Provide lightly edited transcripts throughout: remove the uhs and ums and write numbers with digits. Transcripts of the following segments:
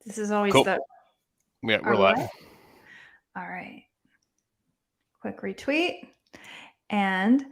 This is always Cool. the. We're Are we live. live? All right. Quick retweet. And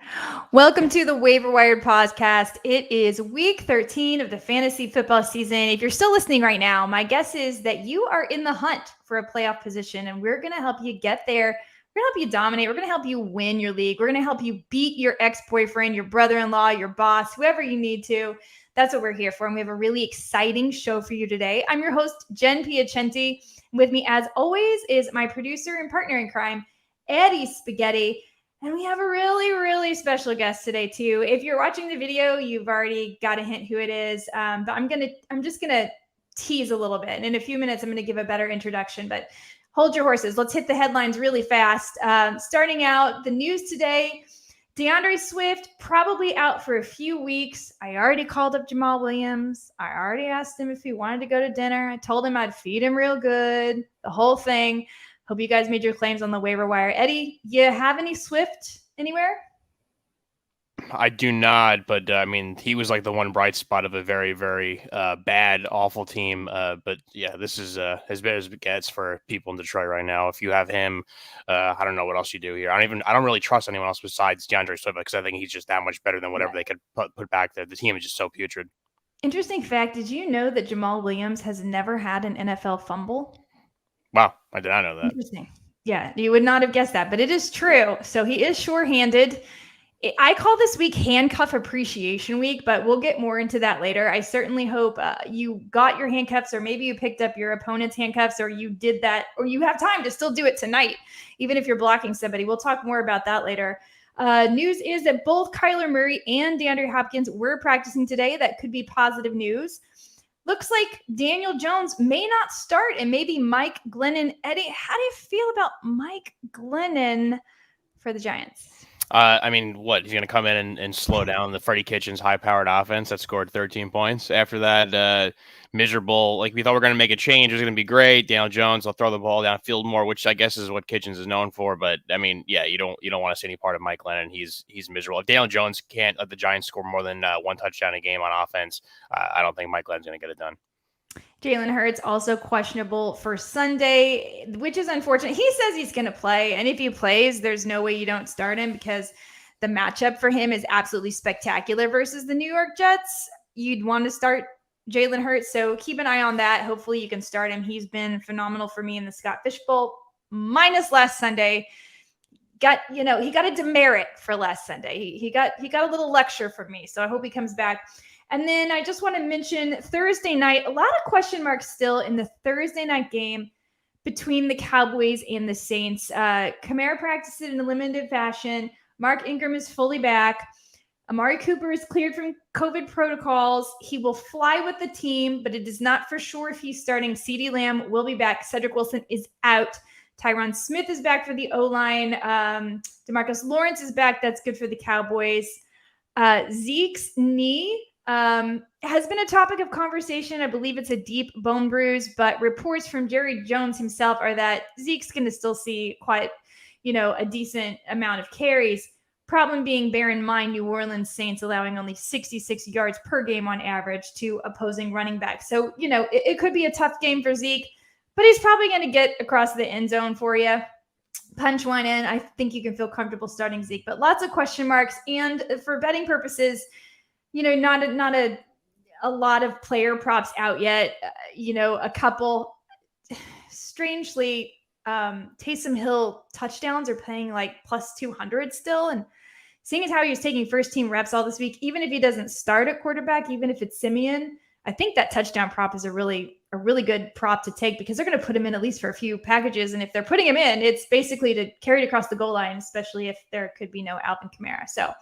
welcome to the Waiver Wired podcast. It is week 13 of the fantasy football season. If you're still listening right now, my guess is that you are in the hunt for a playoff position, and we're going to help you get there. We're going to help you dominate. We're going to help you win your league. We're going to help you beat your ex-boyfriend, your brother-in-law, your boss, whoever you need to. That's what we're here for. And we have a really exciting show for you today. I'm your host, Jen Piacenti. With me, as always, is my producer and partner in crime, Eddie Spaghetti. And we have a really, really special guest today, too. If you're watching the video, you've already got a hint who it is. But I'm just going to tease a little bit. And in a few minutes, I'm going to give a better introduction. But hold your horses. Let's hit the headlines really fast. Starting out, the news today, DeAndre Swift probably out for a few weeks. I already called up Jamal Williams. I already asked him if he wanted to go to dinner. I told him I'd feed him real good, the whole thing. Hope you guys made your claims on the waiver wire. Eddie, you have any Swift anywhere? I do not, but he was like the one bright spot of a very, very bad, awful team. But yeah, this is as bad as it gets for people in Detroit right now. If you have him, I don't know what else you do here. I don't really trust anyone else besides DeAndre Swift because I think he's just that much better than whatever they could put back there. The team is just so putrid. Interesting fact: did you know that Jamal Williams has never had an NFL fumble? Wow, I did not know that. Interesting. Yeah, you would not have guessed that, but it is true. So he is sure-handed. I call this week Handcuff Appreciation Week, but we'll get more into that later. I certainly hope you got your handcuffs, or maybe you picked up your opponent's handcuffs, or you did that, or you have time to still do it tonight, even if you're blocking somebody. We'll talk more about that later. News is that both Kyler Murray and DeAndre Hopkins were practicing today. That could be positive news. Looks like Daniel Jones may not start, and maybe Mike Glennon. Eddie, how do you feel about Mike Glennon for the Giants? What? He's going to come in and slow down the Freddie Kitchens high-powered offense that scored 13 points. After that, miserable, like we thought we were going to make a change. It was going to be great. Daniel Jones will throw the ball downfield more, which I guess is what Kitchens is known for. But, you don't want to see any part of Mike Glennon. He's miserable. If Daniel Jones can't let the Giants score more than one touchdown a game on offense, I don't think Mike Glennon's going to get it done. Jalen Hurts also questionable for Sunday, which is unfortunate. He says he's going to play, and if he plays, there's no way you don't start him because the matchup for him is absolutely spectacular versus the New York Jets. You'd want to start Jalen Hurts, so keep an eye on that. Hopefully you can start him. He's been phenomenal for me in the Scott Fish Bowl, minus last Sunday. He got a demerit for last Sunday. He got a little lecture from me, so I hope he comes back. And then I just want to mention Thursday night, a lot of question marks still in the Thursday night game between the Cowboys and the Saints. Kamara practiced in a limited fashion. Mark Ingram is fully back. Amari Cooper is cleared from COVID protocols. He will fly with the team, but it is not for sure if he's starting. CeeDee Lamb will be back. Cedric Wilson is out. Tyron Smith is back for the O-line. DeMarcus Lawrence is back. That's good for the Cowboys. Zeke's knee has been a topic of conversation. I believe it's a deep bone bruise, but reports from Jerry Jones himself are that Zeke's going to still see quite, a decent amount of carries. Problem being, bear in mind, New Orleans Saints allowing only 66 yards per game on average to opposing running backs. So, it could be a tough game for Zeke, but he's probably going to get across the end zone for you. Punch one in. I think you can feel comfortable starting Zeke, but lots of question marks. And for betting purposes, not a lot of player props out yet. A couple. Strangely, Taysom Hill touchdowns are paying like plus 200 still. And seeing as how he was taking first team reps all this week, even if he doesn't start at quarterback, even if it's Simeon, I think that touchdown prop is a really good prop to take because they're going to put him in at least for a few packages. And if they're putting him in, it's basically to carry it across the goal line, especially if there could be no Alvin Kamara. So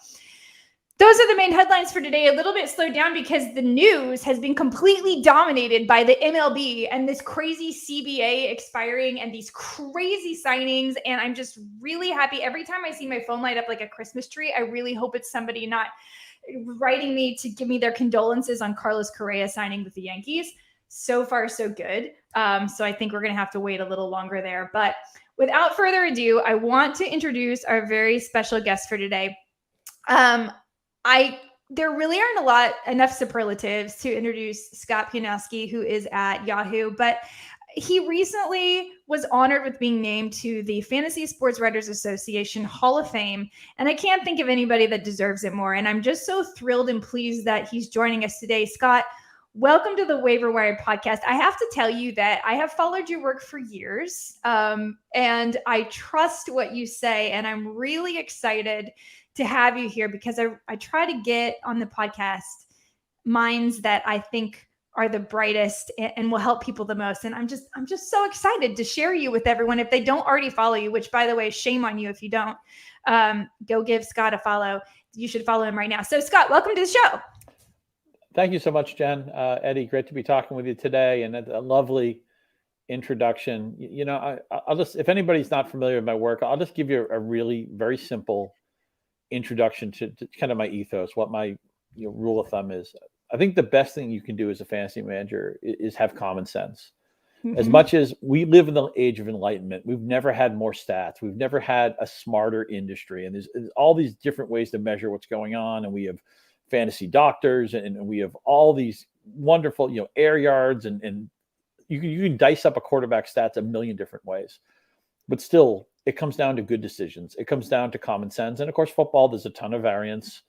those are the main headlines for today. A little bit slowed down because the news has been completely dominated by the MLB and this crazy CBA expiring and these crazy signings. And I'm just really happy. Every time I see my phone light up like a Christmas tree, I really hope it's somebody not writing me to give me their condolences on Carlos Correa signing with the Yankees. So far, so good. So I think we're going to have to wait a little longer there. But without further ado, I want to introduce our very special guest for today. I there really aren't enough superlatives to introduce Scott Pianowski, who is at Yahoo, but he recently was honored with being named to the Fantasy Sports Writers Association Hall of Fame. And I can't think of anybody that deserves it more. And I'm just so thrilled and pleased that he's joining us today. Scott, welcome to the Waiver Wired podcast. I have to tell you that I have followed your work for years, and I trust what you say. And I'm really excited to have you here because I try to get on the podcast minds that I think are the brightest and will help people the most. And I'm just so excited to share you with everyone. If they don't already follow you, which by the way, shame on you if you don't, go give Scott a follow. You should follow him right now. So Scott, welcome to the show. Thank you so much, Jen. Eddie, great to be talking with you today, and a lovely introduction. I'll just, if anybody's not familiar with my work, I'll just give you a really very simple introduction to kind of my ethos, what my rule of thumb is. I think the best thing you can do as a fantasy manager is have common sense. Mm-hmm. As much as we live in the age of enlightenment, we've never had more stats. We've never had a smarter industry. And there's all these different ways to measure what's going on. And we have fantasy doctors and we have all these wonderful, air yards and you can dice up a quarterback stats a million different ways. But still, it comes down to good decisions. It comes down to common sense. And of course, football, there's a ton of variance.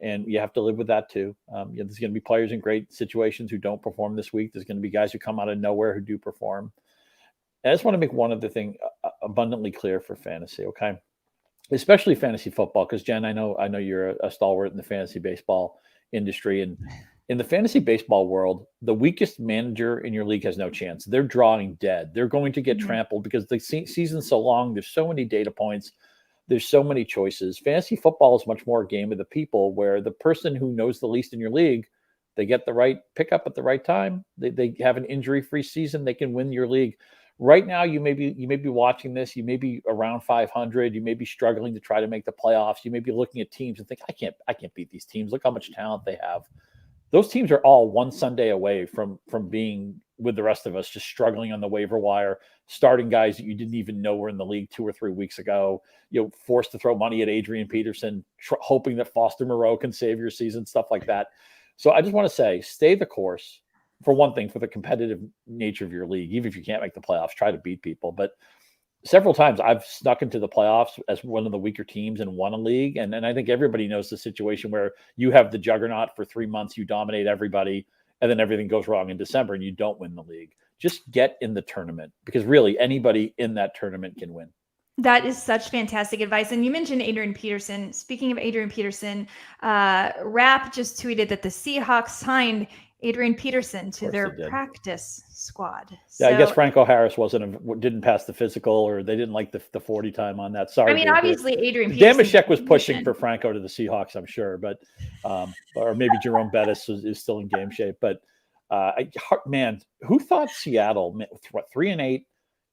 And you have to live with that too. There's going to be players in great situations who don't perform this week. There's going to be guys who come out of nowhere who do perform. And I just want to make one other thing abundantly clear for fantasy, okay? Especially fantasy football, because Jen, I know you're a stalwart in the fantasy baseball industry. And in the fantasy baseball world, the weakest manager in your league has no chance. They're drawing dead. They're going to get trampled because the season's so long. There's so many data points. There's so many choices. Fantasy football is much more a game of the people, where the person who knows the least in your league, they get the right pickup at the right time. They have an injury-free season. They can win your league. Right now, you may be watching this. You may be around 500. You may be struggling to try to make the playoffs. You may be looking at teams and think, I can't beat these teams. Look how much talent they have. Those teams are all one Sunday away from being with the rest of us, just struggling on the waiver wire, starting guys that you didn't even know were in the league 2 or 3 weeks ago, forced to throw money at Adrian Peterson, hoping that Foster Moreau can save your season, stuff like that. So I just want to say, stay the course. For one thing, for the competitive nature of your league, even if you can't make the playoffs, try to beat people. But several times I've snuck into the playoffs as one of the weaker teams and won a league. And I think everybody knows the situation where you have the juggernaut for 3 months, you dominate everybody, and then everything goes wrong in December and you don't win the league. Just get in the tournament, because really anybody in that tournament can win. That is such fantastic advice. And you mentioned Adrian Peterson. Speaking of Adrian Peterson, Rap just tweeted that the Seahawks signed Adrian Peterson to their practice squad. Yeah, I guess Franco Harris didn't pass the physical, or they didn't like the 40 time on that. Sorry. I mean, obviously Adrian Peterson. Damashek was pushing for Franco to the Seahawks, I'm sure, but or maybe Jerome Bettis is still in game shape. But man, who thought Seattle 3-8?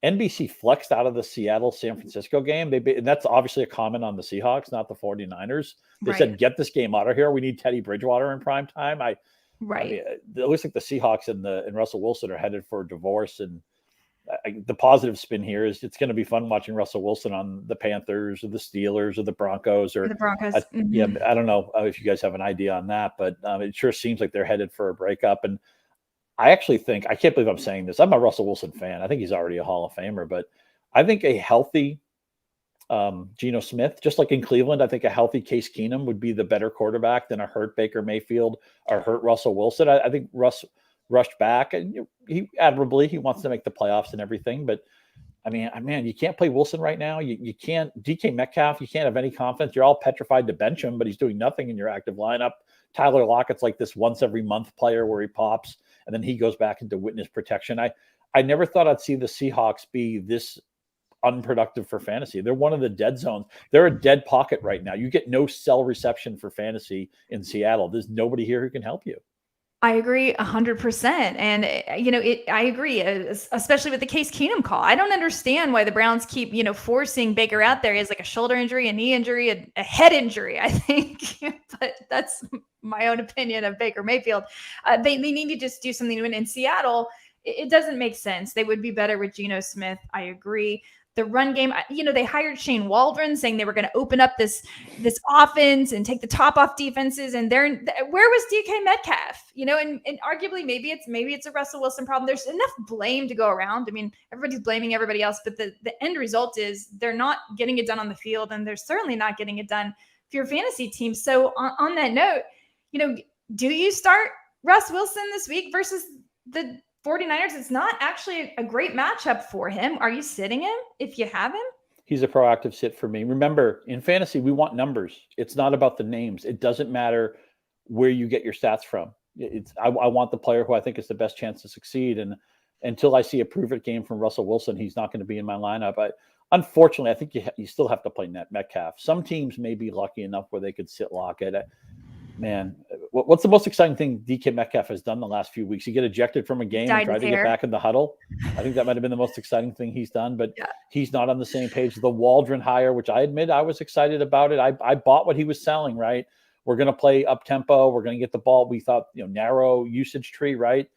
NBC flexed out of the Seattle-San Francisco game. And that's obviously a comment on the Seahawks, not the 49ers. They said, get this game out of here. We need Teddy Bridgewater in prime time. I mean, it looks like the Seahawks and Russell Wilson are headed for a divorce. And the positive spin here is it's going to be fun watching Russell Wilson on the Panthers or the Steelers or the Broncos. Or the Broncos. Yeah, I don't know if you guys have an idea on that, but it sure seems like they're headed for a breakup. And I actually think, I can't believe I'm saying this, I'm a Russell Wilson fan. I think he's already a Hall of Famer, but I think a healthy Geno Smith, just like in Cleveland, I think a healthy Case Keenum would be the better quarterback than a hurt Baker Mayfield or hurt Russell Wilson. I think Russ rushed back, and he wants to make the playoffs and everything. But I mean, man, you can't play Wilson right now. You can't DK Metcalf. You can't have any confidence. You're all petrified to bench him, but he's doing nothing in your active lineup. Tyler Lockett's like this once every month player where he pops and then he goes back into witness protection. I never thought I'd see the Seahawks be this unproductive for fantasy. They're one of the dead zones. They're a dead pocket right now. You get no cell reception for fantasy in Seattle. There's nobody here who can help you. I agree 100%. And, I agree, especially with the Case Keenum call. I don't understand why the Browns keep, forcing Baker out there. He has like a shoulder injury, a knee injury, a head injury, I think. But that's my own opinion of Baker Mayfield. They need to just do something to win. In Seattle, it doesn't make sense. They would be better with Geno Smith. I agree. the run game. They hired Shane Waldron saying they were going to open up this offense and take the top off defenses. And where was DK Metcalf? And arguably maybe it's a Russell Wilson problem. There's enough blame to go around. I mean, everybody's blaming everybody else, but the end result is they're not getting it done on the field, and they're certainly not getting it done for your fantasy team. So on that note, do you start Russ Wilson this week versus the 49ers? It's not actually a great matchup for him. Are you sitting him if you have him? He's a proactive sit for me. Remember, in fantasy, we want numbers. It's not about the names. It doesn't matter where you get your stats from. I want the player who I think is the best chance to succeed. And until I see a prove-it game from Russell Wilson, he's not going to be in my lineup. Unfortunately, I think you still have to play Metcalf. Some teams may be lucky enough where they could sit Lockett. Man, what's the most exciting thing DK Metcalf has done the last few weeks? He get ejected from a game and tried to get back in the huddle. I think that might have been the most exciting thing he's done, but he's not on the same page. The Waldron hire, which I admit I was excited about it. I bought what he was selling, right? We're going to play up-tempo. We're going to get the ball. We thought, narrow usage tree, right?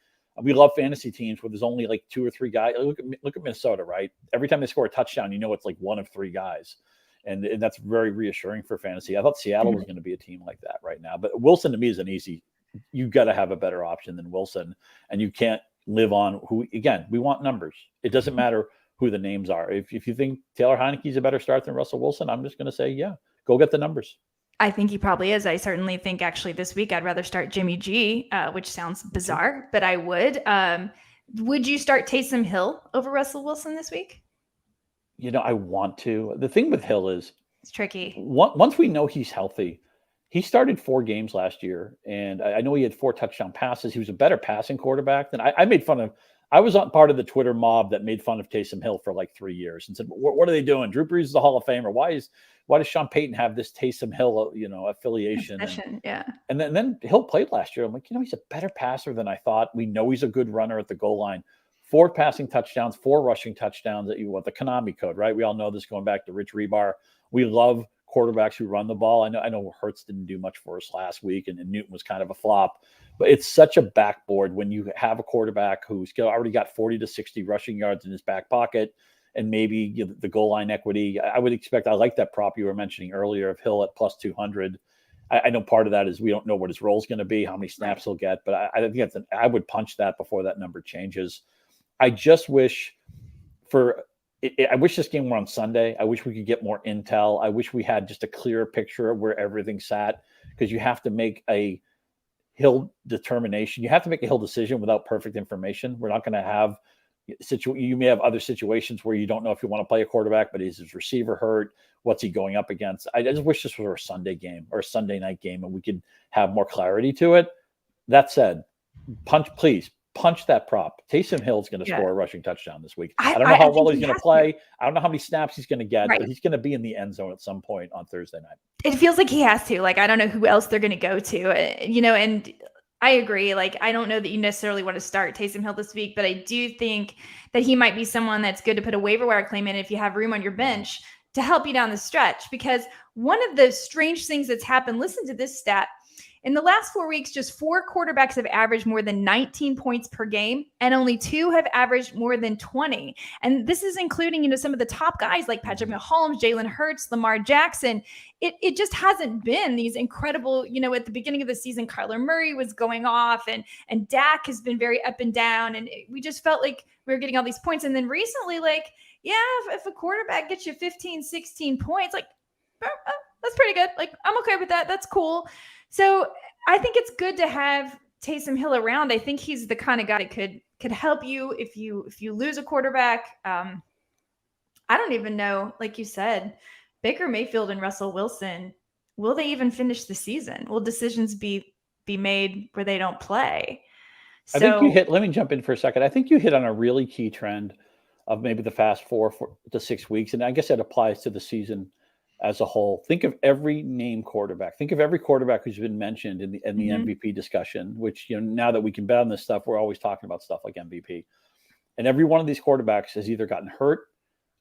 We love fantasy teams where there's only like 2 or 3 guys. Look at Minnesota, right? Every time they score a touchdown, it's like 1 of 3 guys. And that's very reassuring for fantasy. I thought Seattle was going to be a team like that right now. But Wilson, to me, is an easy – you got to have a better option than Wilson. And you can't live on who – again, we want numbers. It doesn't matter who the names are. If you think Taylor Heineke's a better start than Russell Wilson, I'm just going to say, yeah, go get the numbers. I think he probably is. I certainly think actually this week I'd rather start Jimmy G, which sounds bizarre, but I would. Would you start Taysom Hill over Russell Wilson this week? I want to. The thing with Hill is it's tricky. Once we know he's healthy, he started 4 games last year, and I know he had 4 touchdown passes. He was a better passing quarterback than I made fun of. I was on part of the Twitter mob that made fun of Taysom Hill for like 3 years and said, "What are they doing? Drew Brees is the Hall of Famer. Why does Sean Payton have this Taysom Hill, affiliation?" And then Hill played last year. I'm like, he's a better passer than I thought. We know he's a good runner at the goal line. 4 passing touchdowns, 4 rushing touchdowns. That you want the Konami code, right? We all know this going back to Rich Rebar. We love quarterbacks who run the ball. I know Hurts didn't do much for us last week, and Newton was kind of a flop. But it's such a backboard when you have a quarterback who's already got 40 to 60 rushing yards in his back pocket, and maybe the goal line equity. I would expect. I like that prop you were mentioning earlier of Hill at plus 200. I know part of that is we don't know what his role is going to be, how many snaps he'll get, but I think I would punch that before that number changes. I just wish I wish this game were on Sunday. I wish we could get more intel. I wish we had just a clearer picture of where everything sat, because you have to make a Hill determination. You have to make a Hill decision without perfect information. We're not going to have you may have other situations where you don't know if you want to play a quarterback, but is his receiver hurt? What's he going up against? I just wish this were a Sunday game or a Sunday night game and we could have more clarity to it. That said, please punch that prop. Taysom Hill's going to score a rushing touchdown this week. I don't know how well he's going to play. I don't know how many snaps he's going to get, but he's going to be in the end zone at some point on Thursday night. It feels like he has to. Like, I don't know who else they're going to go to, and I agree. Like, I don't know that you necessarily want to start Taysom Hill this week, but I do think that he might be someone that's good to put a waiver wire claim in if you have room on your bench to help you down the stretch. Because one of the strange things that's happened, listen to this stat. In the last 4 weeks, just 4 quarterbacks have averaged more than 19 points per game, and only 2 have averaged more than 20. And this is including, some of the top guys like Patrick Mahomes, Jalen Hurts, Lamar Jackson. It just hasn't been these incredible, at the beginning of the season, Kyler Murray was going off, and Dak has been very up and down. And we just felt like we were getting all these points. And then recently, if a quarterback gets you 15, 16 points, that's pretty good. Like, I'm okay with that. That's cool. So I think it's good to have Taysom Hill around. I think he's the kind of guy that could help you if you lose a quarterback. I don't even know, like you said, Baker Mayfield and Russell Wilson, will they even finish the season? Will decisions be made where they don't play? I think you hit, let me jump in for a second. I think you hit on a really key trend of maybe the fast 4 to 6 weeks. And I guess that applies to the season as a whole. Think of every named quarterback. Think of every quarterback who's been mentioned in the MVP discussion, which, now that we can bet on this stuff, we're always talking about stuff like MVP. And every one of these quarterbacks has either gotten hurt,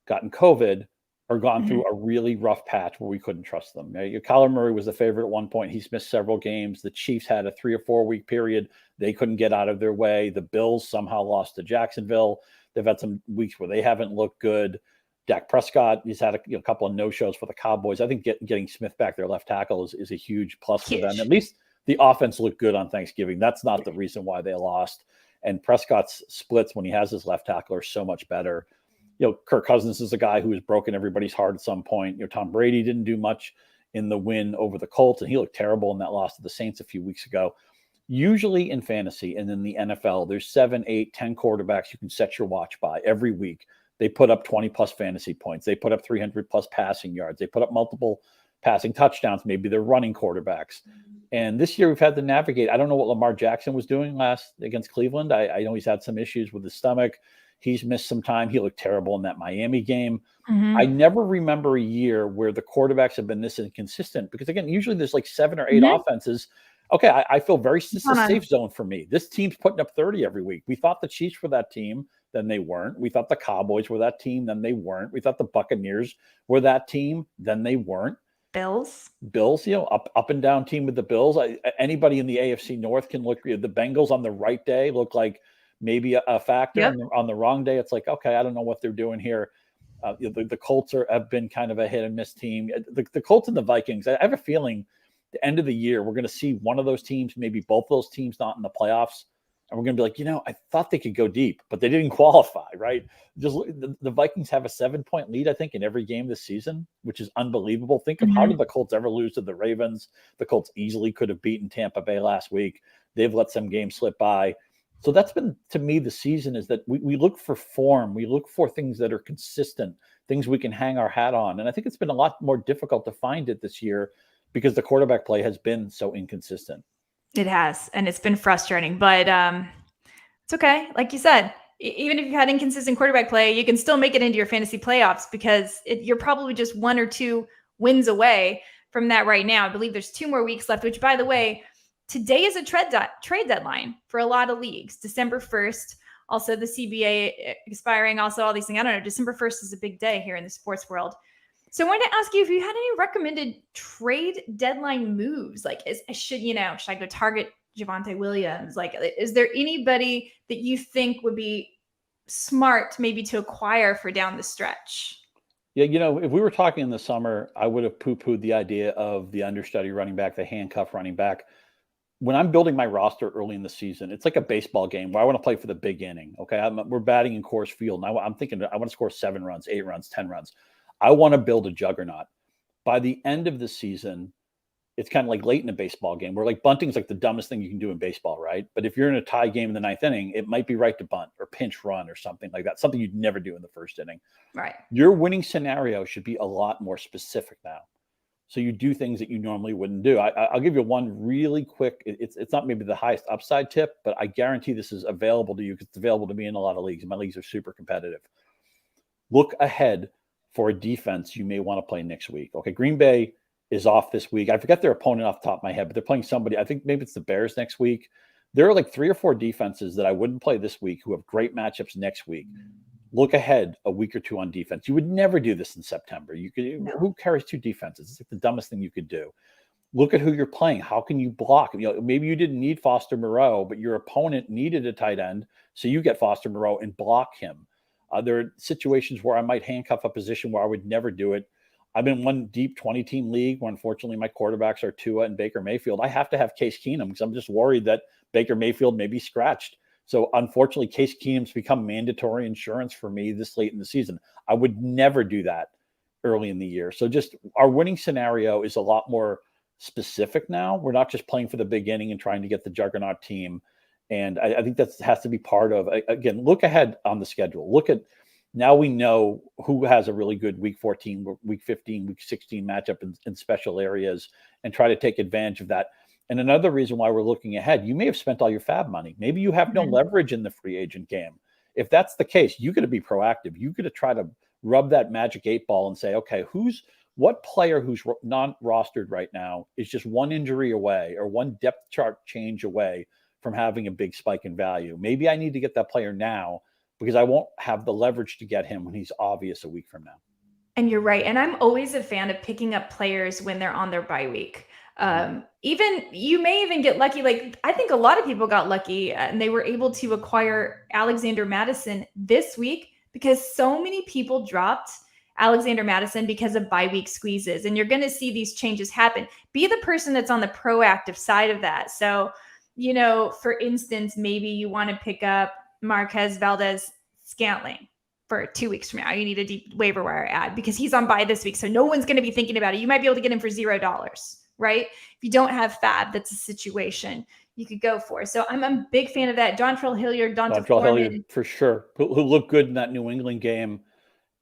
gotten COVID, or gone through a really rough patch where we couldn't trust them. Kyler Murray was the favorite at one point. He's missed several games. The Chiefs had a 3 or 4 week period. They couldn't get out of their way. The Bills somehow lost to Jacksonville. They've had some weeks where they haven't looked good. Dak Prescott, he's had a couple of no-shows for the Cowboys. I think getting Smith back, their left tackle, is a huge plus for them. At least the offense looked good on Thanksgiving. That's not the reason why they lost. And Prescott's splits when he has his left tackle are so much better. Kirk Cousins is a guy who has broken everybody's heart at some point. Tom Brady didn't do much in the win over the Colts, and he looked terrible in that loss to the Saints a few weeks ago. Usually in fantasy and in the NFL, there's 7, 8, 10 quarterbacks you can set your watch by every week. They put up 20 plus fantasy points. They put up 300 plus passing yards. They put up multiple passing touchdowns. Maybe they're running quarterbacks. And this year we've had to navigate. I don't know what Lamar Jackson was doing last against Cleveland. I know he's had some issues with his stomach. He's missed some time. He looked terrible in that Miami game. Mm-hmm. I never remember a year where the quarterbacks have been this inconsistent, because again, usually there's like 7 or 8 offenses. Okay, I feel this is a safe zone for me. This team's putting up 30 every week. We thought the Chiefs were that team, then they weren't. We thought the Cowboys were that team, then they weren't. We thought the Buccaneers were that team, then they weren't. Bills, up and down team with the Bills. Anybody in the AFC North can look. The Bengals on the right day look like maybe a factor. Yep. On the wrong day, it's like, okay, I don't know what they're doing here. The Colts have been kind of a hit and miss team. The Colts and the Vikings, I have a feeling the end of the year, we're going to see one of those teams, maybe both those teams not in the playoffs. And we're going to be like, I thought they could go deep, but they didn't qualify, right? Just the Vikings have a 7-point lead, I think, in every game this season, which is unbelievable. Think of how did the Colts ever lose to the Ravens? The Colts easily could have beaten Tampa Bay last week. They've let some games slip by. So that's been, to me, the season is that we look for form. We look for things that are consistent, things we can hang our hat on. And I think it's been a lot more difficult to find it this year because the quarterback play has been so inconsistent. It has, and it's been frustrating, but it's okay. Like you said, even if you've had inconsistent quarterback play, you can still make it into your fantasy playoffs because you're probably just 1 or 2 wins away from that right now. I believe there's 2 more weeks left, which, by the way, today is a trade deadline for a lot of leagues. December 1st, also the CBA expiring, also all these things. I don't know. December 1st is a big day here in the sports world. So I wanted to ask you if you had any recommended trade deadline moves. Like, should I go target Jamal Williams? Like, is there anybody that you think would be smart maybe to acquire for down the stretch? Yeah, if we were talking in the summer, I would have poo-pooed the idea of the understudy running back, the handcuff running back. When I'm building my roster early in the season, it's like a baseball game where I want to play for the big inning. Okay, we're batting in Coors Field, and I'm thinking I want to score 7 runs, 8 runs, 10 runs. I want to build a juggernaut. By the end of the season, it's kind of like late in a baseball game where like bunting's like the dumbest thing you can do in baseball, right? But if you're in a tie game in the 9th inning, it might be right to bunt or pinch run or something like that, something you'd never do in the 1st inning. Right. Your winning scenario should be a lot more specific now. So you do things that you normally wouldn't do. I'll give you one really quick. It's not maybe the highest upside tip, but I guarantee this is available to you because it's available to me in a lot of leagues. My leagues are super competitive. Look ahead for a defense you may want to play next week. Okay, Green Bay is off this week. I forget their opponent off the top of my head, but they're playing somebody. I think maybe it's the Bears next week. There are like 3 or 4 defenses that I wouldn't play this week who have great matchups next week. Look ahead a week or 2 on defense. You would never do this in September. Who carries 2 defenses? It's like the dumbest thing you could do. Look at who you're playing. How can you block? Maybe you didn't need Foster Moreau, but your opponent needed a tight end, so you get Foster Moreau and block him. There are situations where I might handcuff a position where I would never do it. I'm in one deep 20-team league where unfortunately my quarterbacks are Tua and Baker Mayfield. I have to have Case Keenum because I'm just worried that Baker Mayfield may be scratched. So unfortunately, Case Keenum's become mandatory insurance for me this late in the season. I would never do that early in the year. So just our winning scenario is a lot more specific now. We're not just playing for the big inning and trying to get the juggernaut team. And I think that has to be part of, again, look ahead on the schedule. Look at, now we know who has a really good week 14, week 15, week 16 matchup in special areas and try to take advantage of that. And another reason why we're looking ahead, you may have spent all your fab money. Maybe you have no leverage in the free agent game. If that's the case, you got to be proactive. You got to try to rub that magic 8 ball and say, okay, what player who's not rostered right now is just one injury away or one depth chart change away from having a big spike in value. Maybe I need to get that player now because I won't have the leverage to get him when he's obvious a week from now. And you're right. And I'm always a fan of picking up players when they're on their bye week. Even you may even get lucky. Like I think a lot of people got lucky and they were able to acquire Alexander Madison this week because so many people dropped Alexander Madison because of bye week squeezes. And you're going to see these changes happen. Be the person that's on the proactive side of that. So, for instance, maybe you want to pick up Marquez Valdez-Scantling for 2 weeks from now. You need a deep waiver wire ad because he's on bye this week. So no one's going to be thinking about it. You might be able to get him for $0, right? If you don't have fab, that's a situation you could go for. So I'm a big fan of that. Dontrell Hilliard, Hilliard for sure, who looked good in that New England game,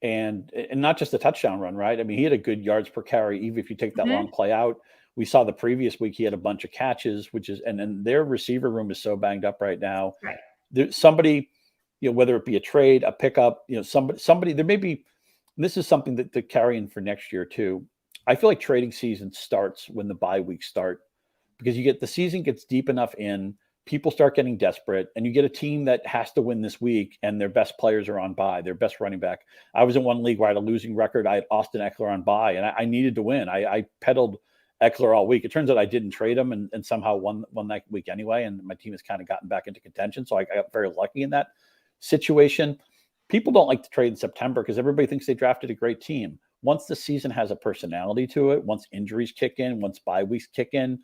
and not just a touchdown run, right? I mean, he had a good yards per carry, even if you take that long play out. We saw the previous week he had a bunch of catches, and then their receiver room is so banged up right now. Right. There's somebody, whether it be a trade, a pickup, somebody there may be. This is something that to carry in for next year too. I feel like trading season starts when the bye weeks start, because the season gets deep enough in, people start getting desperate, and you get a team that has to win this week, and their best players are on bye, their best running back. I was in one league where I had a losing record. I had Austin Eckler on bye, and I needed to win. I peddled Eckler all week. It turns out I didn't trade him and somehow won that week anyway, and my team has kind of gotten back into contention, so I got very lucky in that situation. People don't like to trade in September because everybody thinks they drafted a great team. Once the season has a personality to it, once injuries kick in, once bye weeks kick in,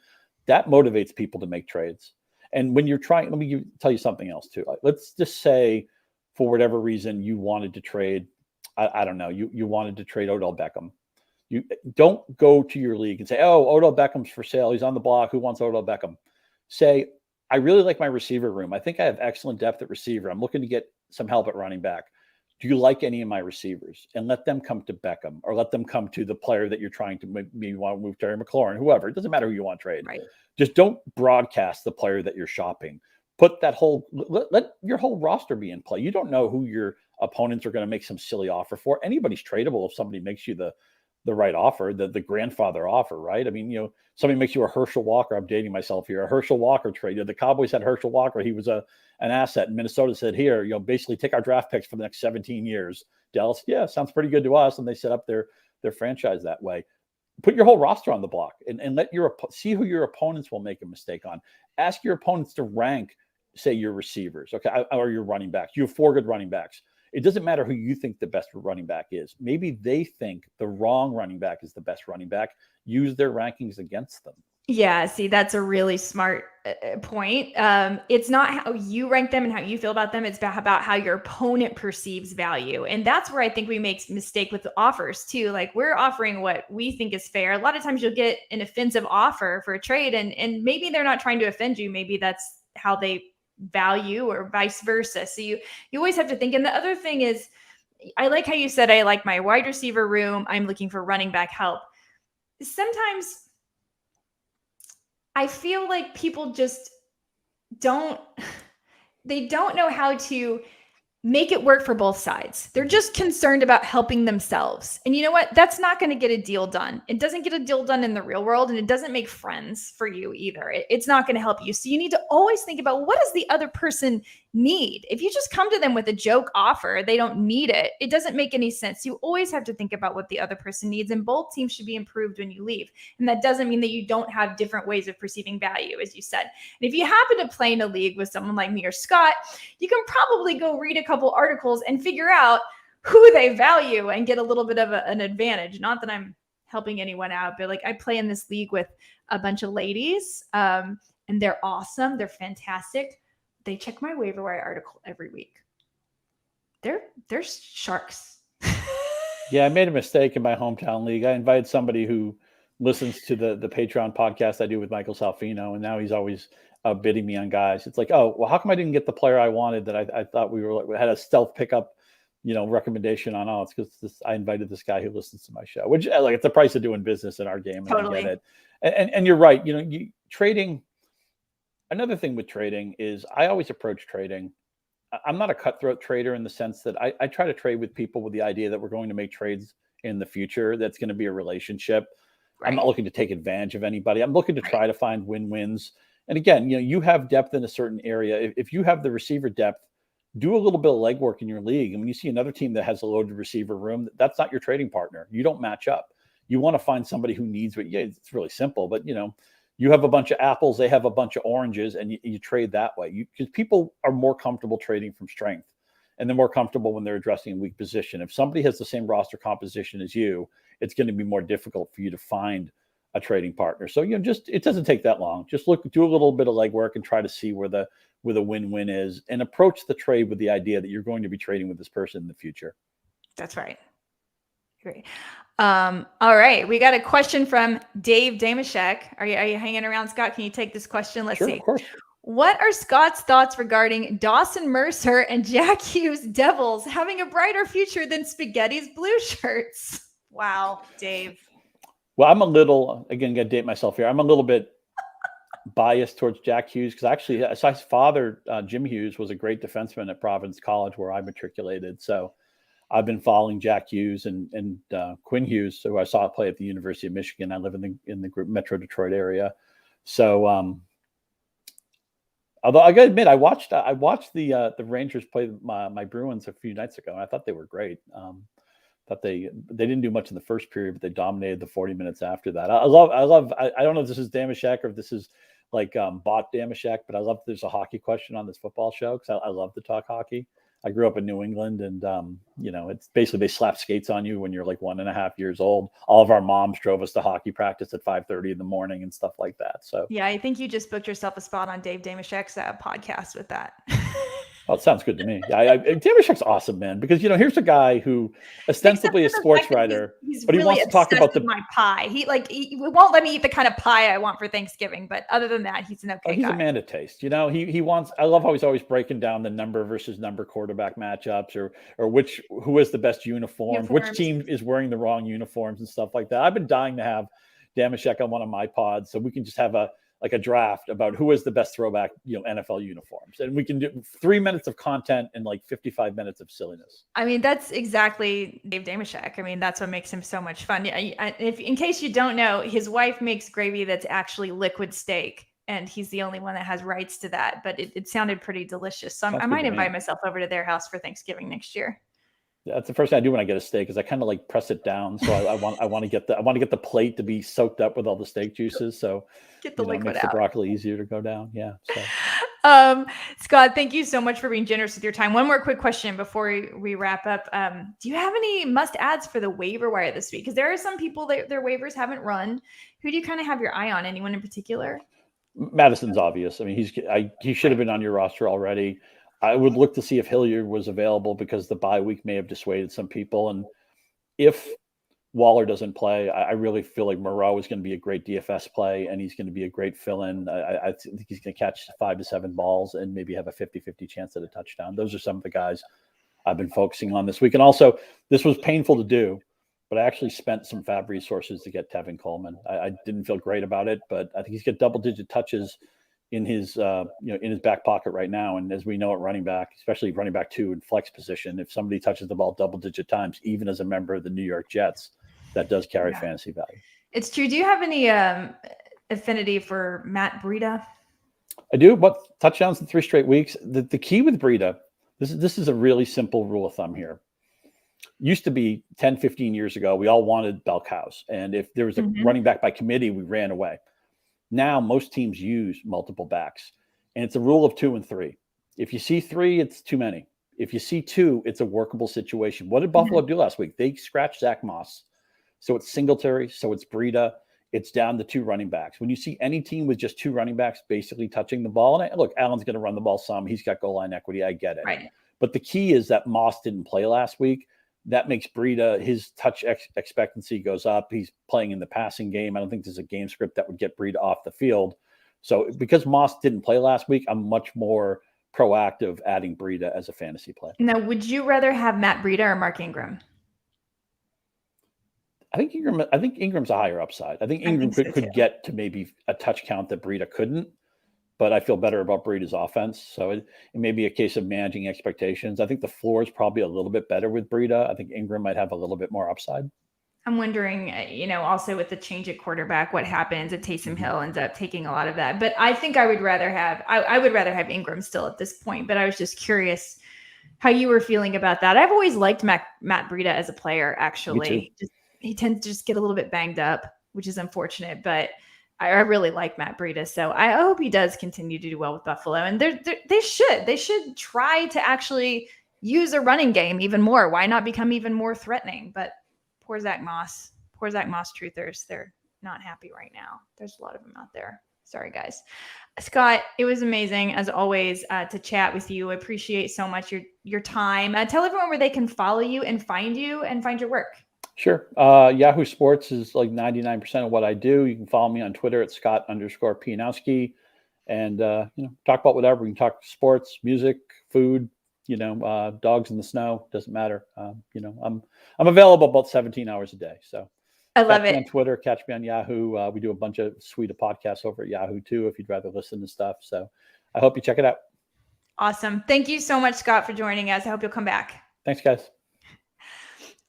that motivates people to make trades. And when you're trying, let me tell you something else too. Let's just say, for whatever reason, you wanted to trade, I don't know, you wanted to trade Odell Beckham. You don't go to your league and say, oh, Odell Beckham's for sale. He's on the block. Who wants Odell Beckham? Say, I really like my receiver room. I think I have excellent depth at receiver. I'm looking to get some help at running back. Do you like any of my receivers? And let them come to Beckham, or let them come to the player that you're trying to maybe want to move, Terry McLaurin, whoever. It doesn't matter who you want to trade. Right. Just don't broadcast the player that you're shopping. Put that let your whole roster be in play. You don't know who your opponents are going to make some silly offer for. Anybody's tradable if somebody makes you the right offer, the grandfather offer, right? I mean, somebody makes you a Herschel Walker. I'm dating myself here. A Herschel Walker trade. The Cowboys had Herschel Walker. He was an asset. And Minnesota said, here, basically take our draft picks for the next 17 years. Dallas, yeah, sounds pretty good to us. And they set up their franchise that way. Put your whole roster on the block and let see who your opponents will make a mistake on. Ask your opponents to rank, say, your receivers, okay, or your running backs. You have 4 good running backs. It doesn't matter who you think the best running back is. Maybe they think the wrong running back is the best running back. Use their rankings against them. Yeah, see, that's a really smart point. It's not how you rank them and how you feel about them. It's about how your opponent perceives value. And that's where I think we make mistake with the offers too. Like, we're offering what we think is fair. A lot of times you'll get an offensive offer for a trade, and maybe they're not trying to offend you. Maybe that's how they value, or vice versa. So you always have to think. And the other thing is, I like how you said, I like my wide receiver room. I'm looking for running back help. Sometimes I feel like people just don't know how to make it work for both sides. They're just concerned about helping themselves. And you know what? That's not going to get a deal done. It doesn't get a deal done in the real world, and it doesn't make friends for you either. It's not going to help you. So you need to always think about, what does the other person need? If you just come to them with a joke offer, they don't need it. It doesn't make any sense. You always have to think about what the other person needs, and both teams should be improved when you leave. And that doesn't mean that you don't have different ways of perceiving value, as you said. And if you happen to play in a league with someone like me or Scott, you can probably go read a couple articles and figure out who they value and get a little bit of an advantage. Not that I'm helping anyone out, but like, I play in this league with a bunch of ladies, and they're awesome. They're fantastic. They check my waiver wire article every week. They're sharks. Yeah, I made a mistake in my hometown league. I invited somebody who listens to the Patreon podcast I do with Michael Salfino, and now he's always bidding me on guys. It's like, oh, well, how come I didn't get the player I wanted that I thought we had a stealth pickup, recommendation on? Oh, it's because I invited this guy who listens to my show, which, like, it's the price of doing business in our game. And totally. I get it. And you're right. Trading. Another thing with trading is, I always approach trading. I'm not a cutthroat trader in the sense that I try to trade with people with the idea that we're going to make trades in the future. That's going to be a relationship. Right. I'm not looking to take advantage of anybody. I'm looking to try to find win-wins. And again, you have depth in a certain area. If you have the receiver depth, do a little bit of legwork in your league. And when you see another team that has a loaded receiver room, that's not your trading partner. You don't match up. You want to find somebody who needs what. Yeah, it's really simple, but you have a bunch of apples, they have a bunch of oranges, and you trade that way. Because people are more comfortable trading from strength. and they're more comfortable when they're addressing a weak position. If somebody has the same roster composition as you, it's going to be more difficult for you to find a trading partner. So, it doesn't take that long. Just do a little bit of legwork and try to see where the win-win is, and approach the trade with the idea that you're going to be trading with this person in the future. That's right. Great. All right. We got a question from Dave Damashek. Are you hanging around, Scott? Can you take this question? Let's see. Of course. What are Scott's thoughts regarding Dawson Mercer and Jack Hughes Devils having a brighter future than Spaghetti's blue shirts? Wow, Dave. Well, I'm a little, again, going to date myself here. I'm a little bit biased towards Jack Hughes because actually his father, Jim Hughes, was a great defenseman at Providence College where I matriculated. So I've been following Jack Hughes and Quinn Hughes, who I saw play at the University of Michigan. I live in the Metro Detroit area. So although I got to admit, I watched the Rangers play my Bruins a few nights ago, and I thought they were great. Thought they didn't do much in the first period, but they dominated the 40 minutes after that. I don't know if this is Damashek or if this is like bot Damashek, but I love there's a hockey question on this football show because I love to talk hockey. I grew up in New England, and it's basically they slap skates on you when you're like 1.5 years old. All of our moms drove us to hockey practice at 5:30 in the morning and stuff like that. So yeah, I think you just booked yourself a spot on Dave Damashek's podcast with that. Oh, it sounds good to me. Damashek's awesome, man, because here's a guy who ostensibly is a sports writer, but really he wants to talk about my pie. He won't let me eat the kind of pie I want for Thanksgiving, but other than that, he's an okay he's guy. a man of taste. He wants. I love how he's always breaking down the number versus number quarterback matchups, or who has the best uniforms, which team is wearing the wrong uniforms and stuff like that. I've been dying to have Damashek on one of my pods so we can just have a draft about who is the best throwback, NFL uniforms. And we can do 3 minutes of content and like 55 minutes of silliness. I mean, that's exactly Dave Damashek. I mean, that's what makes him so much fun. If in case you don't know, his wife makes gravy that's actually liquid steak, and he's the only one that has rights to that. But it sounded pretty delicious. So I might invite myself over to their house for Thanksgiving next year. That's the first thing I do when I get a steak is I kind of like press it down. So I want to get the plate to be soaked up with all the steak juices. So get the liquid makes out. The broccoli easier to go down. Yeah. So. Scott, thank you so much for being generous with your time. One more quick question before we wrap up. Do you have any must adds for the waiver wire this week? Because there are some people that their waivers haven't run. Who do you kind of have your eye on? Anyone in particular? Madison's obvious. I mean, he should have been on your roster already. I would look to see if Hilliard was available because the bye week may have dissuaded some people. And if Waller doesn't play, I really feel like Moreau is going to be a great DFS play, and he's going to be a great fill-in. I think he's going to catch 5 to 7 balls and maybe have a 50-50 chance at a touchdown. Those are some of the guys I've been focusing on this week. And also, this was painful to do, but I actually spent some fab resources to get Tevin Coleman. I didn't feel great about it, but I think he's got double-digit touches in his in his back pocket right now. And as we know at running back, especially running back 2 in flex position, if somebody touches the ball double-digit times, even as a member of the New York Jets, that does carry fantasy value. It's true. Do you have any affinity for Matt Breida? I do. What touchdowns in 3 straight weeks? The key with Breida, this is a really simple rule of thumb here. Used to be 10, 15 years ago, we all wanted bell cows. And if there was a running back by committee, we ran away. Now, most teams use multiple backs, and it's a rule of 2 and 3. If you see 3, it's too many. If you see 2, it's a workable situation. What did Buffalo do last week? They scratched Zach Moss. So it's Singletary, so it's Breida. It's down to 2 running backs. When you see any team with just 2 running backs basically touching the ball, and look, Allen's going to run the ball some. He's got goal line equity. I get it. Right. But the key is that Moss didn't play last week. That makes Breida, his touch expectancy goes up. He's playing in the passing game. I don't think there's a game script that would get Breida off the field. So because Moss didn't play last week, I'm much more proactive adding Breida as a fantasy play. Now, would you rather have Matt Breida or Mark Ingram? I think Ingram's a higher upside. I think Ingram could get to maybe a touch count that Breida couldn't. But I feel better about Breida's offense. So it may be a case of managing expectations. I think the floor is probably a little bit better with Breida. I think Ingram might have a little bit more upside. I'm wondering, also with the change at quarterback, what happens if Taysom Hill ends up taking a lot of that. But I think I would rather have Ingram still at this point. But I was just curious how you were feeling about that. I've always liked Matt Breida as a player, actually. He tends to just get a little bit banged up, which is unfortunate. But I really like Matt Breida, so I hope he does continue to do well with Buffalo. And they should try to actually use a running game even more. Why not become even more threatening? But poor Zach Moss truthers. They're not happy right now. There's a lot of them out there. Sorry, guys. Scott, it was amazing as always to chat with you. I appreciate so much your time. Tell everyone where they can follow you and find your work. Sure. Yahoo Sports is like 99% of what I do. You can follow me on Twitter at Scott_Pianowski, and talk about whatever. We can talk sports, music, food, dogs in the snow. Doesn't matter. I'm available about 17 hours a day. So I love catch it. me on Twitter, catch me on Yahoo. We do a bunch of suite of podcasts over at Yahoo too, if you'd rather listen to stuff. So I hope you check it out. Awesome. Thank you so much, Scott, for joining us. I hope you'll come back. Thanks, guys.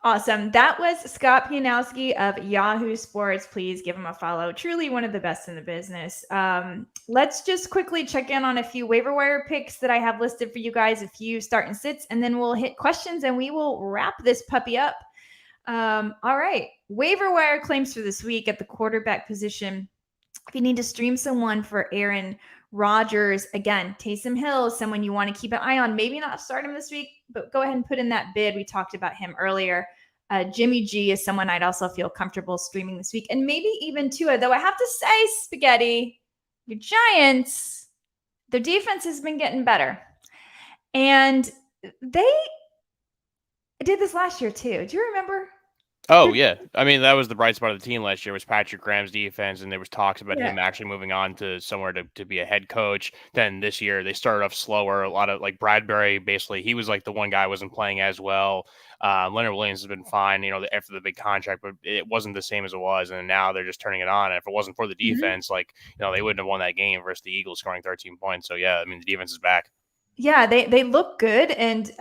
Awesome. That was Scott Pianowski of Yahoo Sports. Please give him a follow. Truly one of the best in the business. Let's just quickly check in on a few waiver wire picks that I have listed for you guys, a few start and sits, and then we'll hit questions and we will wrap this puppy up. All right. Waiver wire claims for this week at the quarterback position. If you need to stream someone for Aaron Rodgers, again, Taysom Hill is someone you want to keep an eye on. Maybe not start him this week, but go ahead and put in that bid. We talked about him earlier. Jimmy G is someone I'd also feel comfortable streaming this week. And maybe even Tua, though I have to say, Spaghetti, your Giants, their defense has been getting better. And they did this last year too. Do you remember? Oh, yeah. I mean, that was the bright spot of the team last year was Patrick Graham's defense, and there was talks about him actually moving on to somewhere to be a head coach. Then this year, they started off slower. A lot of, like, Bradbury, basically, he was, like, the one guy who wasn't playing as well. Leonard Williams has been fine, after the big contract, but it wasn't the same as it was, and now they're just turning it on. And if it wasn't for the defense, they wouldn't have won that game versus the Eagles scoring 13 points. So, yeah, I mean, the defense is back. Yeah, they look good. And,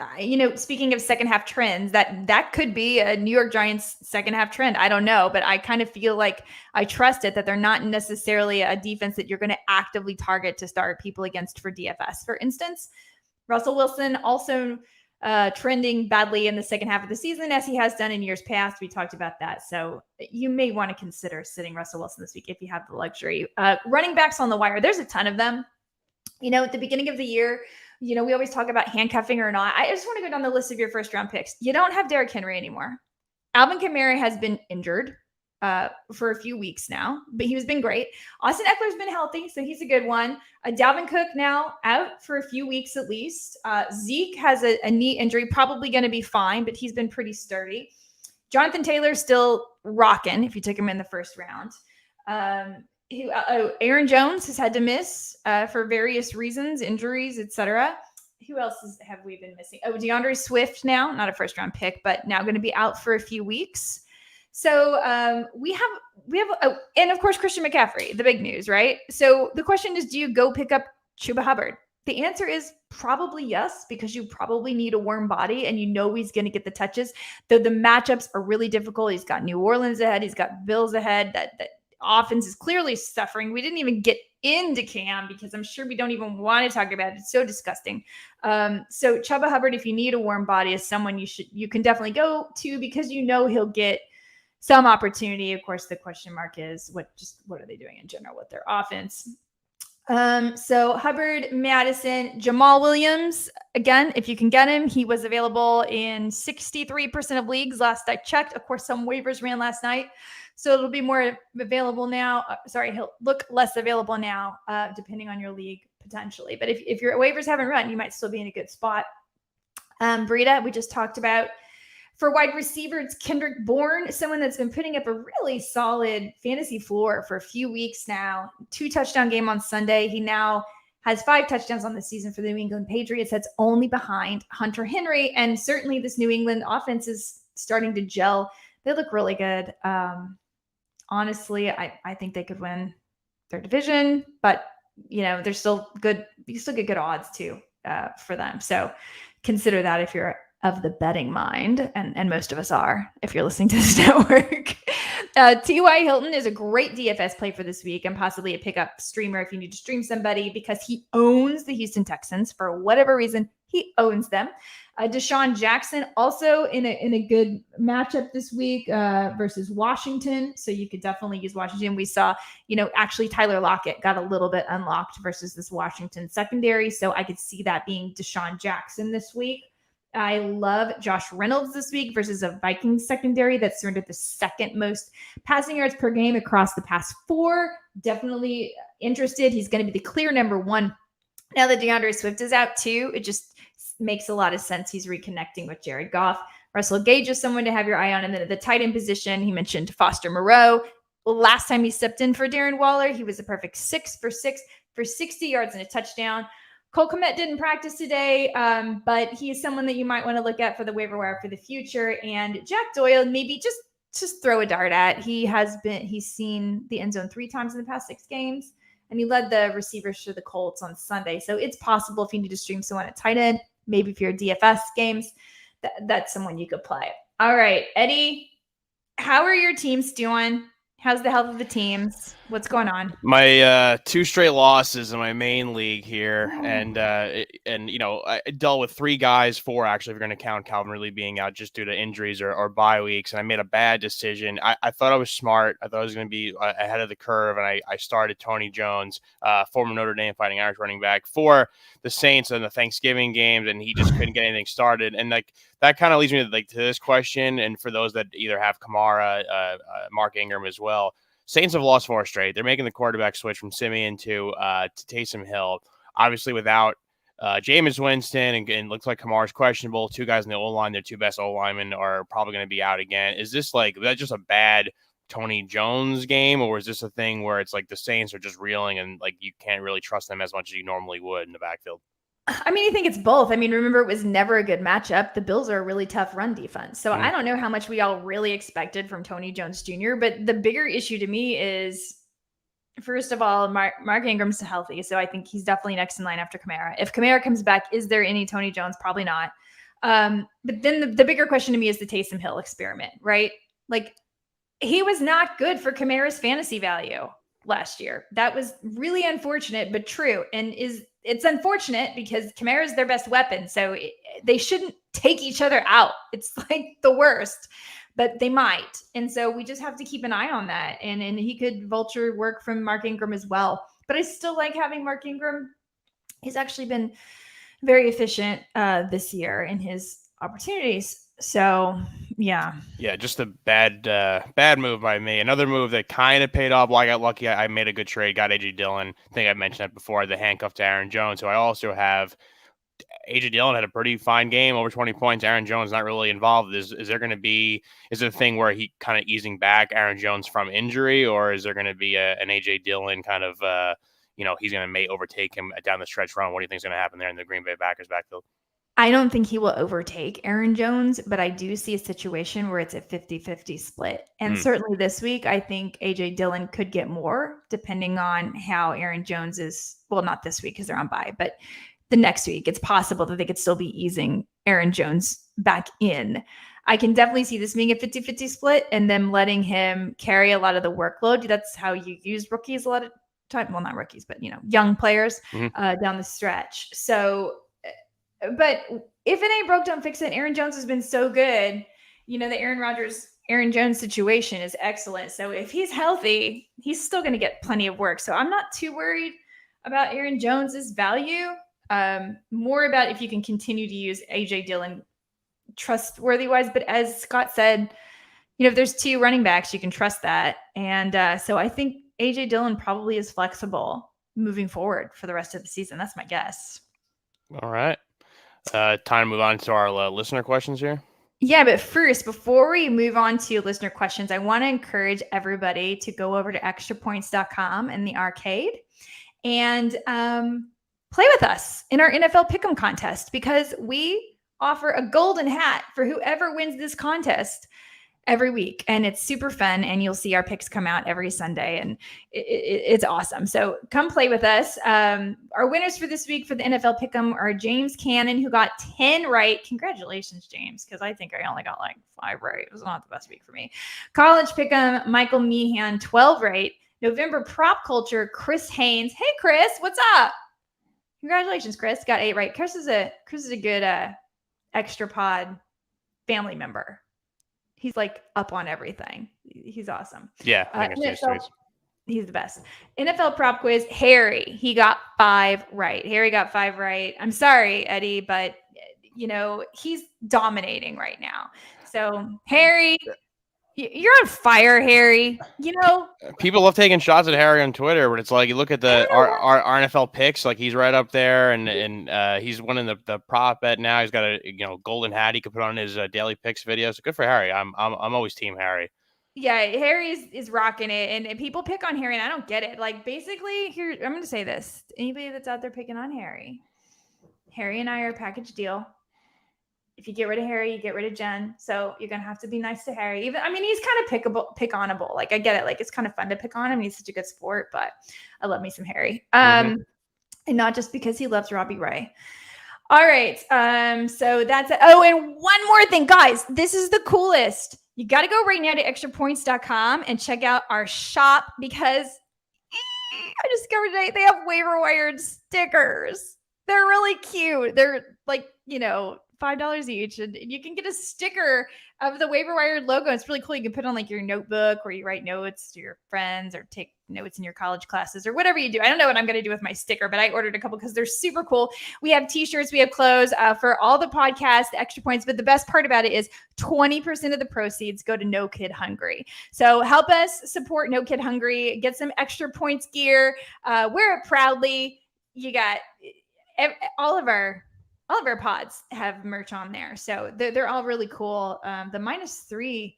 speaking of second half trends, that could be a New York Giants second half trend. I don't know, but I kind of feel like I trust it that they're not necessarily a defense that you're going to actively target to start people against for DFS. For instance, Russell Wilson also trending badly in the second half of the season, as he has done in years past. We talked about that. So you may want to consider sitting Russell Wilson this week if you have the luxury. Running backs on the wire, there's a ton of them. At the beginning of the year, we always talk about handcuffing or not. I just want to go down the list of your first round picks. You don't have Derrick Henry anymore. Alvin Kamara has been injured for a few weeks now, but he's been great. Austin Eckler's been healthy, so he's a good one. Dalvin Cook now out for a few weeks at least. Zeke has a knee injury, probably going to be fine, but he's been pretty sturdy. Jonathan Taylor's still rocking if you took him in the first round. Aaron Jones has had to miss for various reasons, injuries, etc. Who else have we been missing? DeAndre Swift now, not a first round pick, but now going to be out for a few weeks. So we have, and of course, Christian McCaffrey, the big news, right? So the question is, do you go pick up Chuba Hubbard? The answer is probably yes, because you probably need a warm body and he's going to get the touches. Though the matchups are really difficult. He's got New Orleans ahead. He's got Bills ahead. That offense is clearly suffering. We didn't even get into Cam because I'm sure we don't even want to talk about it. It's so disgusting. So Chuba Hubbard, if you need a warm body, is someone you can definitely go to because he'll get some opportunity. Of course, the question mark is what are they doing in general with their offense? So Hubbard, Madison, Jamal Williams, again, if you can get him, he was available in 63% of leagues last I checked. Of course, some waivers ran last night, so it'll be more available now. He'll look less available now, depending on your league potentially. But if your waivers haven't run, you might still be in a good spot. Breida, we just talked about. For wide receiver, it's Kendrick Bourne, someone that's been putting up a really solid fantasy floor for a few weeks now. 2-touchdown game on Sunday. He now has 5 touchdowns on the season for the New England Patriots. That's only behind Hunter Henry. And certainly this New England offense is starting to gel. They look really good. Honestly, I think they could win their division, but they're still good. You still get good odds too for them. So consider that if you're of the betting mind, and most of us are if you're listening to this network. T.Y. Hilton is a great DFS play for this week and possibly a pickup streamer if you need to stream somebody because he owns the Houston Texans for whatever reason. He owns them. Desean Jackson also in a good matchup this week versus Washington. So you could definitely use Washington. We saw, actually Tyler Lockett got a little bit unlocked versus this Washington secondary. So I could see that being Desean Jackson this week. I love Josh Reynolds this week versus a Vikings secondary that's surrendered the second most passing yards per game across the past 4. Definitely interested. He's going to be the clear number 1. Now that DeAndre Swift is out too, it just makes a lot of sense. He's reconnecting with Jared Goff. Russell Gage is someone to have your eye on. And then at the tight end position, he mentioned Foster Moreau. Last time he stepped in for Darren Waller, he was a perfect 6 for 6 for 60 yards and a touchdown. Cole Kmet didn't practice today, but he is someone that you might want to look at for the waiver wire for the future. And Jack Doyle, maybe just throw a dart at. He's seen the end zone 3 times in the past 6 games, and he led the receivers for the Colts on Sunday. So it's possible if you need to stream someone at tight end, maybe if you're DFS games, that's someone you could play. All right, Eddie, how are your teams doing? How's the health of the teams? What's going on? My 2 straight losses in my main league here, and I dealt with 3 guys, 4 actually, if you're going to count Calvin Ridley being out just due to injuries or bye weeks, and I made a bad decision. I thought I was smart. I thought I was going to be ahead of the curve, and I started Tony Jones, former Notre Dame Fighting Irish running back, for the Saints in the Thanksgiving games, and he just couldn't get anything started. And that kind of leads me to this question, and for those that either have Kamara, Mark Ingram as well. Saints have lost 4 straight. They're making the quarterback switch from Simeon to Taysom Hill. Obviously, without Jameis Winston, and looks like Kamara's questionable. 2 guys in the O-line, their 2 best O-linemen are probably going to be out again. Is that just a bad Tony Jones game, or is this a thing where it's like the Saints are just reeling and you can't really trust them as much as you normally would in the backfield? I mean, I think it's both. I mean, remember, it was never a good matchup. The Bills are a really tough run defense. So I don't know how much we all really expected from Tony Jones Jr., but the bigger issue to me is, first of all, Mark Ingram's healthy. So I think he's definitely next in line after Kamara. If Kamara comes back, is there any Tony Jones? Probably not. But then the bigger question to me is the Taysom Hill experiment, right? He was not good for Kamara's fantasy value last year. That was really unfortunate, but true. And it's unfortunate because Kamara is their best weapon. So they shouldn't take each other out. It's the worst, but they might. And so we just have to keep an eye on that. And he could vulture work from Mark Ingram as well. But I still like having Mark Ingram. He's actually been very efficient this year in his opportunities. So yeah, just a bad move by me. Another move that kind of paid off. Well, I got lucky. I made a good trade. Got AJ Dillon. I think I mentioned that before. The handcuff to Aaron Jones. So I also have AJ Dillon had a pretty fine game, over 20 points. Aaron Jones not really involved. Is it a thing where he kind of easing back Aaron Jones from injury, or is there going to be an AJ Dillon kind of he's going to overtake him down the stretch run? What do you think is going to happen there in the Green Bay Packers backfield? I don't think he will overtake Aaron Jones, but I do see a situation where it's a 50-50 split. And certainly this week, I think AJ Dillon could get more depending on how Aaron Jones is. Well, not this week because they're on bye, but the next week, it's possible that they could still be easing Aaron Jones back in. I can definitely see this being a 50-50 split and them letting him carry a lot of the workload. That's how you use rookies a lot of time. Well, not rookies, but young players down the stretch. So, but if it ain't broke, don't fix it. Aaron Jones has been so good. The Aaron Rodgers, Aaron Jones situation is excellent. So if he's healthy, he's still going to get plenty of work. So I'm not too worried about Aaron Jones's value. More about if you can continue to use AJ Dillon trustworthy wise. But as Scott said, if there's 2 running backs, you can trust that. And so I think AJ Dillon probably is flexible moving forward for the rest of the season. That's my guess. All right. Time to move on to our listener questions here. Yeah, but first, before we move on to listener questions, I want to encourage everybody to go over to extrapoints.com and the arcade and play with us in our NFL Pick'em contest, because we offer a golden hat for whoever wins this contest every week. And it's super fun. And you'll see our picks come out every Sunday. And it's awesome. So come play with us. Our winners for this week for the NFL Pick'em are James Cannon, who got 10 right. Congratulations, James, because I think I only got 5 right. It was not the best week for me. College Pick'em, Michael Meehan, 12 right. November Prop Culture, Chris Haynes. Hey, Chris, what's up? Congratulations, Chris. Got 8 right. Chris is a good extra pod family member. He's up on everything. He's awesome. Yeah, I think he's the best. NFL Prop Quiz, Harry. He got 5 right. Harry got 5 right. I'm sorry, Eddie, but he's dominating right now. So Harry, you're on fire, Harry. People love taking shots at Harry on Twitter, but it's like you look at our NFL picks, like he's right up there, and he's winning the prop bet now. He's got a golden hat he could put on his daily picks video. So good for Harry. I'm always team Harry. Yeah, Harry is rocking it, and people pick on Harry, and I don't get it. Like basically, here I'm going to say this: anybody that's out there picking on Harry and I are a package deal. If you get rid of Harry, you get rid of Jen. So you're going to have to be nice to Harry. He's kind of pick-onable. Like, I get it. Like, it's kind of fun to pick on him. He's such a good sport, but I love me some Harry. And not just because he loves Robbie Ray. All right. So that's it. Oh, and one more thing, guys. This is the coolest. You got to go right now to extrapoints.com and check out our shop because I discovered today they have Waiver Wired stickers. They're really cute. They're like, $5 each, and you can get a sticker of the Waiver Wired logo. It's really cool. You can put on like your notebook where you write notes to your friends or take notes in your college classes or whatever you do. I don't know what I'm going to do with my sticker, but I ordered a couple because they're super cool. We have t-shirts, we have clothes for all the podcasts, the extra points. But the best part about it is 20% of the proceeds go to No Kid Hungry. So help us support No Kid Hungry. Get some extra points gear. Wear it proudly. You got all of our pods have merch on there. So they're all really cool. The -3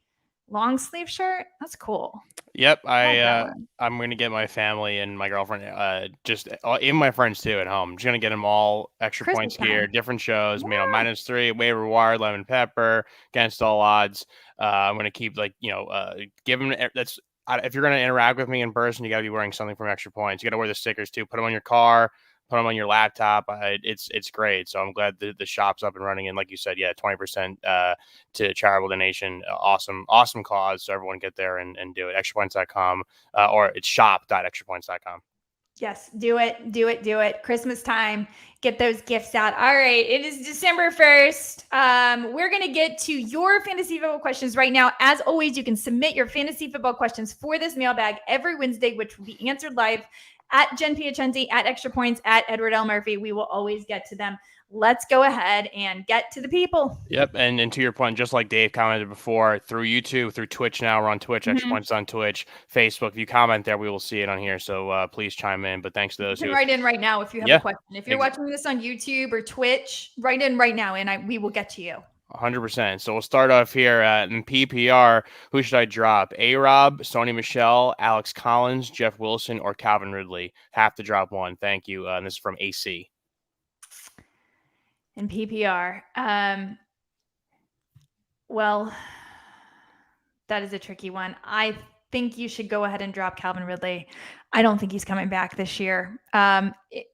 long sleeve shirt, that's cool. Yep. I'm going to get my family and my girlfriend, even my friends too at home. I'm just going to get them all extra Christmas points gear, different shows, Yeah. -3, Waiver Wired, Lemon Pepper, Against All Odds. I'm going to keep give them if you're going to interact with me in person, you got to be wearing something from Extra Points. You got to wear the stickers too, put them on your car, put them on your laptop. It's great. So I'm glad the shop's up and running. And like you said, 20% to charitable donation. Awesome cause. So everyone get there and do it. Extrapoints.com or it's shop.extrapoints.com. Yes, do it. Christmas time, get those gifts out. All right, it is December 1st. We're going to get to your fantasy football questions right now. As always, you can submit your fantasy football questions for this mailbag every Wednesday, which will be answered live at Jen Piacenti, at Extra Points, at Edward L. Murphy. We will always get to them. Let's go ahead and get to the people. Yep. And to your point, just like Dave commented before, through YouTube, through Twitch now, we're on Twitch, Extra Points on Twitch, Facebook. If you comment there, we will see it on here. So please chime in. But thanks to those who write in right now if you have a question. If you're watching this on YouTube or Twitch, write in right now and we will get to you. 100%. So we'll start off here in PPR. Who should I drop? A-Rob, Sony Michel, Alex Collins, Jeff Wilson, or Calvin Ridley? Have to drop one. Thank you. And this is from AC. In PPR. Well, that is a tricky one. I think you should go ahead and drop Calvin Ridley. I don't think he's coming back this year.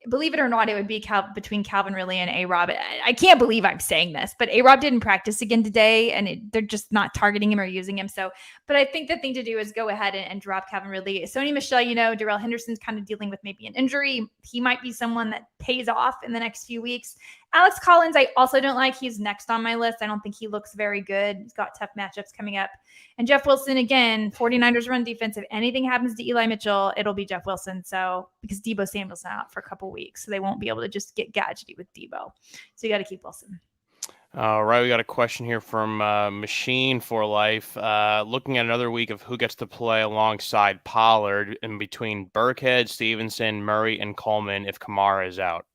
Believe it or not, it would be between Calvin Ridley and A-Rob. I can't believe I'm saying this, but A-Rob didn't practice again today, and they're just not targeting him or using him. So, but I think the thing to do is go ahead and drop Calvin Ridley. Sony Michel, Darrell Henderson's kind of dealing with maybe an injury. He might be someone that pays off in the next few weeks. Alex Collins, I also don't like. He's next on my list. I don't think he looks very good. He's got tough matchups coming up. And Jeff Wilson, again, 49ers run defense. If anything happens to Eli Mitchell, it'll be Jeff Wilson. So, because Deebo Samuel's out for a couple weeks, so they won't be able to just get gadgety with Deebo. So you got to keep Wilson. All right, we got a question here from Machine for Life. Looking at another week of who gets to play alongside Pollard in between Burkhead, Stevenson, Murray, and Coleman if Kamara is out.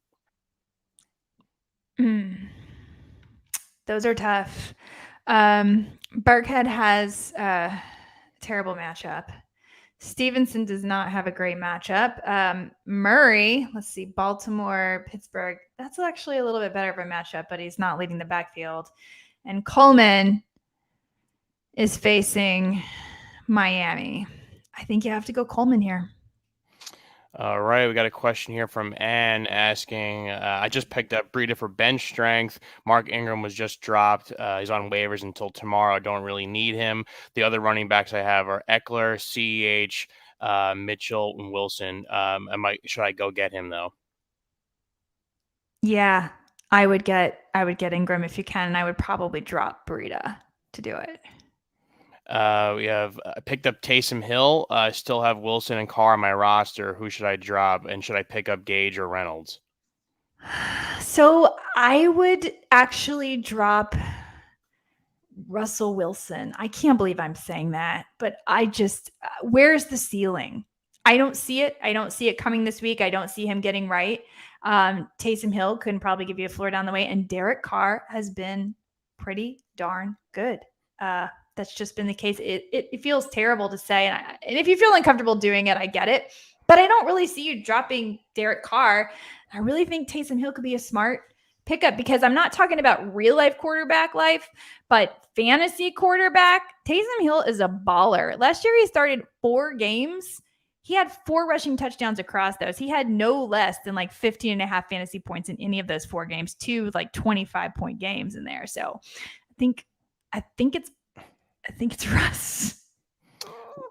Those are tough. Burkhead has a terrible matchup. Stevenson does not have a great matchup. Murray, let's see, Baltimore, Pittsburgh. That's actually a little bit better of a matchup, but he's not leading the backfield. And Coleman is facing Miami. I think you have to go Coleman here. All right, we got a question here from Ann asking, I just picked up Breida for bench strength. Mark Ingram was just dropped. He's on waivers until tomorrow. I don't really need him. The other running backs I have are Eckler, CEH, Mitchell, and Wilson. Should I go get him though? Yeah, I would get Ingram if you can, and I would probably drop Breida to do it. We have picked up Taysom Hill. I still have Wilson and Carr on my roster. Who should I drop? And should I pick up Gage or Reynolds? So I would actually drop Russell Wilson. I can't believe I'm saying that, but I just, where's the ceiling? I don't see it. I don't see it coming this week. I don't see him getting right. Taysom Hill couldn't probably give you a floor down the way. And Derek Carr has been pretty darn good. That's just been the case. It feels terrible to say. And if you feel uncomfortable doing it, I get it. But I don't really see you dropping Derek Carr. I really think Taysom Hill could be a smart pickup, because I'm not talking about real life quarterback life, but fantasy quarterback. Taysom Hill is a baller. Last year, he started 4 games. He had 4 rushing touchdowns across those. He had no less than like 15 and a half fantasy points in any of those 4 games, 2 like 25-point games in there. So I think it's Russ.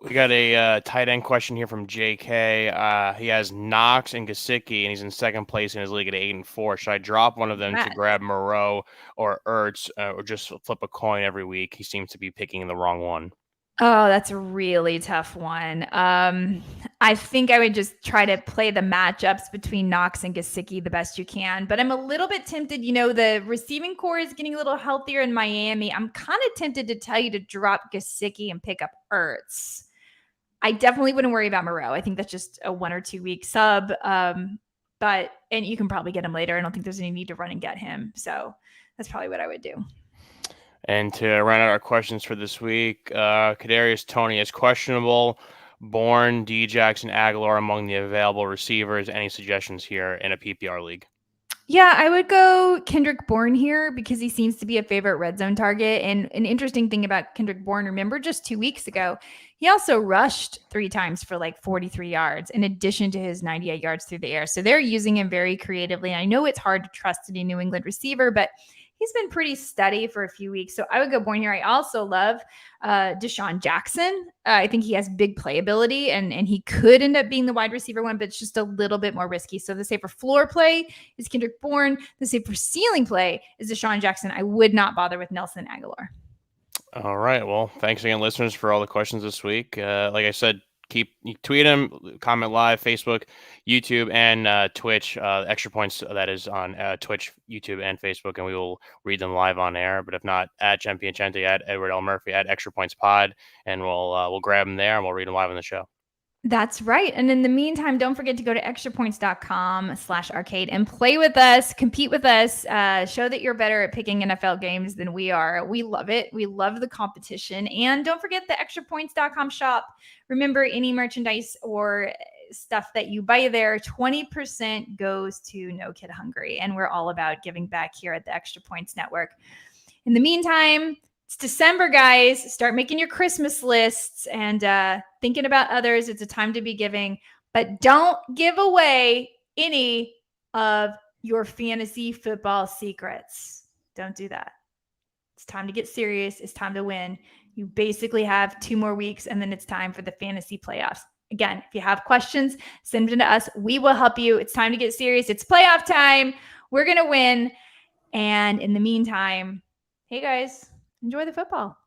We got a tight end question here from JK. He has Knox and Gesicki, and he's in second place in his league at 8-4. Should I drop one of them to grab Moreau or Ertz, or just flip a coin every week? He seems to be picking the wrong one. Oh, that's a really tough one. I think I would just try to play the matchups between Knox and Gesicki the best you can. But I'm a little bit tempted. The receiving core is getting a little healthier in Miami. I'm kind of tempted to tell you to drop Gesicki and pick up Ertz. I definitely wouldn't worry about Moreau. I think that's just a 1 or 2 week sub. And you can probably get him later. I don't think there's any need to run and get him. So that's probably what I would do. And to round out our questions for this week, Kadarius Toney is questionable. Bourne, D. Jackson, Aguilar among the available receivers. Any suggestions here in a PPR league? Yeah, I would go Kendrick Bourne here because he seems to be a favorite red zone target. And an interesting thing about Kendrick Bourne, remember just 2 weeks ago, he also rushed 3 times for like 43 yards in addition to his 98 yards through the air. So they're using him very creatively. And I know it's hard to trust any New England receiver, but he's been pretty steady for a few weeks. So I would go Bourne here. I also love Desean Jackson. I think he has big playability and he could end up being the wide receiver one, but it's just a little bit more risky. So the safer floor play is Kendrick Bourne. The safer ceiling play is Desean Jackson. I would not bother with Nelson Aguilar. All right. Well, thanks again, listeners, for all the questions this week. Like I said, tweet them, comment live, Facebook, YouTube, and Twitch. Extra Points, that is on Twitch, YouTube, and Facebook, and we will read them live on air. But if not, at Jen Piacenti, at Edward L. Murphy, at Extra Points Pod, and we'll grab them there and we'll read them live on the show. That's right. And in the meantime, don't forget to go to extrapoints.com/arcade and play with us, compete with us, show that you're better at picking NFL games than we are. We love it. We love the competition. And don't forget the extrapoints.com shop. Remember, any merchandise or stuff that you buy there, 20% goes to No Kid Hungry. And we're all about giving back here at the Extra Points Network. In the meantime, it's December, guys. Start making your Christmas lists and thinking about others. It's a time to be giving, but don't give away any of your fantasy football secrets. Don't do that. It's time to get serious. It's time to win. You basically have 2 more weeks, and then it's time for the fantasy playoffs. Again, if you have questions, send them to us. We will help you. It's time to get serious. It's playoff time. We're going to win. And in the meantime, hey, guys. Enjoy the football.